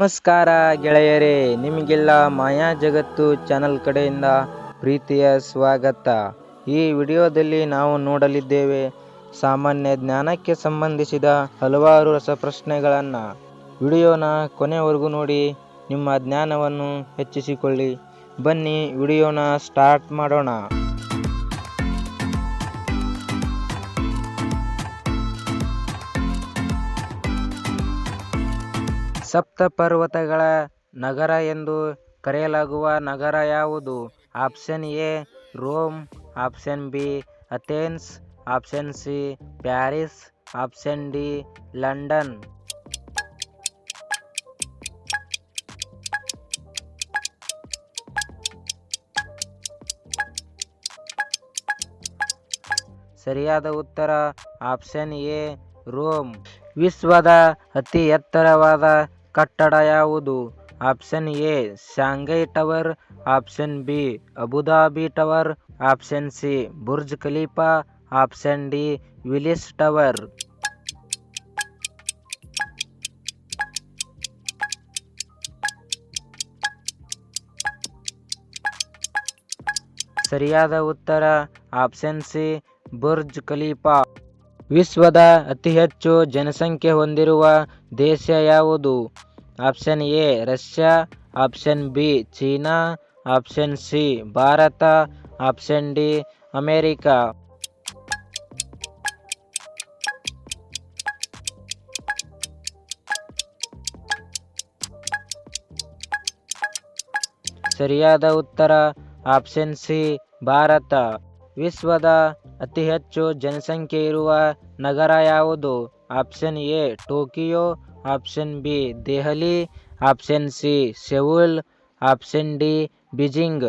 ನಮಸ್ಕಾರ ಗೆಳೆಯರೇ, ನಿಮಗೆಲ್ಲ ಮಾಯಾ ಜಗತ್ತು ಚಾನಲ್ ಕಡೆಯಿಂದ ಪ್ರೀತಿಯ ಸ್ವಾಗತ. ಈ ವಿಡಿಯೋದಲ್ಲಿ ನಾವು ನೋಡಲಿದ್ದೇವೆ ಸಾಮಾನ್ಯ ಜ್ಞಾನಕ್ಕೆ ಸಂಬಂಧಿಸಿದ ಹಲವಾರು ರಸಪ್ರಶ್ನೆಗಳನ್ನು. ವಿಡಿಯೋನ ಕೊನೆವರೆಗೂ ನೋಡಿ ನಿಮ್ಮ ಜ್ಞಾನವನ್ನು ಹೆಚ್ಚಿಸಿಕೊಳ್ಳಿ. ಬನ್ನಿ ವಿಡಿಯೋನ ಸ್ಟಾರ್ಟ್ ಮಾಡೋಣ. ಸಪ್ತಪರ್ವತಗಳ ನಗರ ಎಂದು ಕರೆಯಲಾಗುವ ನಗರ ಯಾವುದು? Option A Rome, option B Athens, option C Paris, option D London. ಸರಿಯಾದ ಉತ್ತರ ಆಪ್ಷನ್ ಎ ರೋಮ್. ವಿಶ್ವದ ಅತಿ ಎತ್ತರವಾದ ಕಟ್ಟಡ ಯಾವುದು? Option A Shanghai tower, option B Abu Dhabi tower, option C Burj Khalifa, option D Willis tower. ಸರಿಯಾದ ಉತ್ತರ option C Burj Khalifa. ವಿಶ್ವದ ಅತಿ ಹೆಚ್ಚು ಜನಸಂಖ್ಯೆ ಹೊಂದಿರುವ ದೇಶ ಯಾವುದು? Option A Russia, option B China, option C Bharat, option D America. ಸರಿಯಾದ ಉತ್ತರ ಆಪ್ಷನ್ ಸಿ ಭಾರತ. ವಿಶ್ವದ ಅತಿ ಹೆಚ್ಚು ಜನಸಂಖ್ಯೆ ಇರುವ ನಗರ ಯಾವುದು? Option A Tokyo, option B Delhi, option C Seoul, option D Beijing.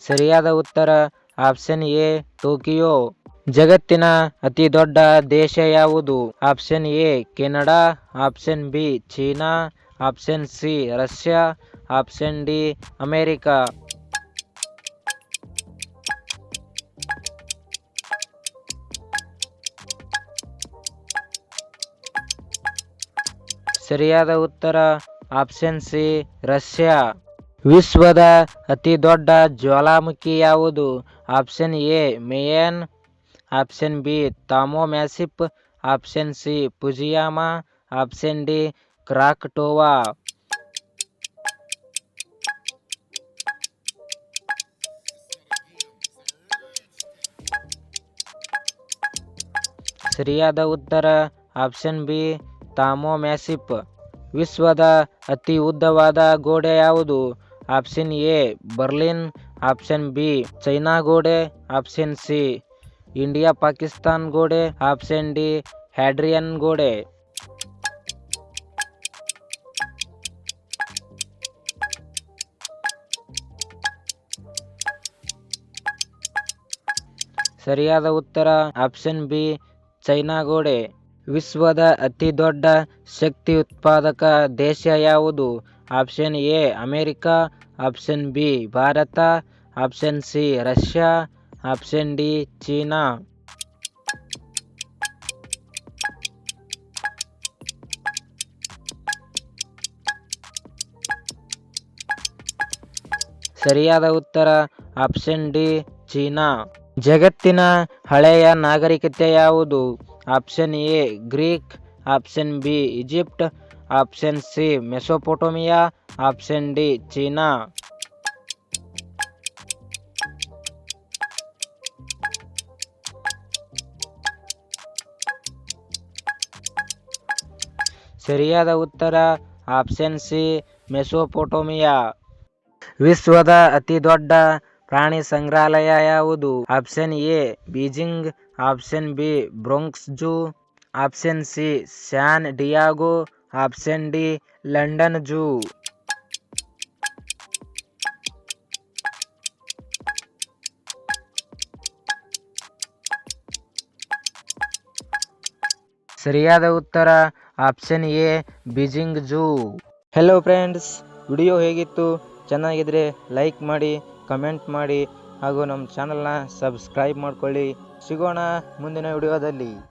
ಸರಿಯಾದ ಉತ್ತರ ಆಪ್ಷನ್ ಎ ಟೋಕಿಯೋ. ಜಗತ್ತಿನ ಅತಿ ದೊಡ್ಡ ದೇಶ ಯಾವುದು? Option A Canada, option B China, option C Russia, option D America. ಸರಿಯಾದ ಉತ್ತರ ಆಪ್ಷನ್ ಸಿ ರಷ್ಯಾ. ವಿಶ್ವದ ಅತಿ ದೊಡ್ಡ ಜ್ವಾಲಾಮುಖಿ ಯಾವುದು? Option A Mayon, option B Tamu Massif, option C Fujiyama, option D Krakatoa. ಸರಿಯಾದ ಉತ್ತರ ಆಪ್ಷನ್ ಬಿ ತಾಮೋ ಮ್ಯಾಸಿಪ್. ವಿಶ್ವದ ಅತಿ ಉದ್ದವಾದ ಗೋಡೆ ಯಾವುದು? Option A Berlin, option B China ಗೋಡೆ, ಆಪ್ಷನ್ ಸಿ ಇಂಡಿಯಾ ಪಾಕಿಸ್ತಾನ್ ಗೋಡೆ, ಆಪ್ಷನ್ ಡಿ ಹ್ಯಾಡ್ರಿಯನ್ ಗೋಡೆ. ಸರಿಯಾದ ಉತ್ತರ ಆಪ್ಷನ್ ಬಿ ಚೈನಾ ಗೋಡೆ. ವಿಶ್ವದ ಅತಿ ದೊಡ್ಡ ಶಕ್ತಿ ಉತ್ಪಾದಕ ದೇಶ ಯಾವುದು? Option A America, option B Bharat, option C Russia, option D China. ಸರಿಯಾದ ಉತ್ತರ ಆಪ್ಷನ್ ಡಿ ಚೀನಾ. ಜಗತ್ತಿನ ಹಳೆಯ ನಾಗರಿಕತೆ ಯಾವುದು? Option A Greek, option B Egypt, option C Mesopotamia, option D China. ಸರಿಯಾದ ಉತ್ತರ ಆಪ್ಷನ್ ಸಿ ಮೆಸೊಪೊಟೇಮಿಯಾ. ವಿಶ್ವದ ಅತಿ ದೊಡ್ಡ ಪ್ರಾಣಿ ಸಂಗ್ರಹಾಲಯ ಯಾವುದು? Option A Beijing, option B Bronx zoo, option C San Diego, option D London zoo. ಸರಿಯಾದ ಉತ್ತರ option A Beijing zoo. Hello friends, video ಹೇಗಿತ್ತು? ಚೆನ್ನಾಗಿದ್ರೆ ಲೈಕ್ ಮಾಡಿ, ಕಮೆಂಟ್ ಮಾಡಿ ಹಾಗೂ ನಮ್ಮ ಚಾನಲ್ನ ಸಬ್ಸ್ಕ್ರೈಬ್ ಮಾಡ್ಕೊಳ್ಳಿ. ಸಿಗೋಣ ಮುಂದಿನ ವಿಡಿಯೋದಲ್ಲಿ.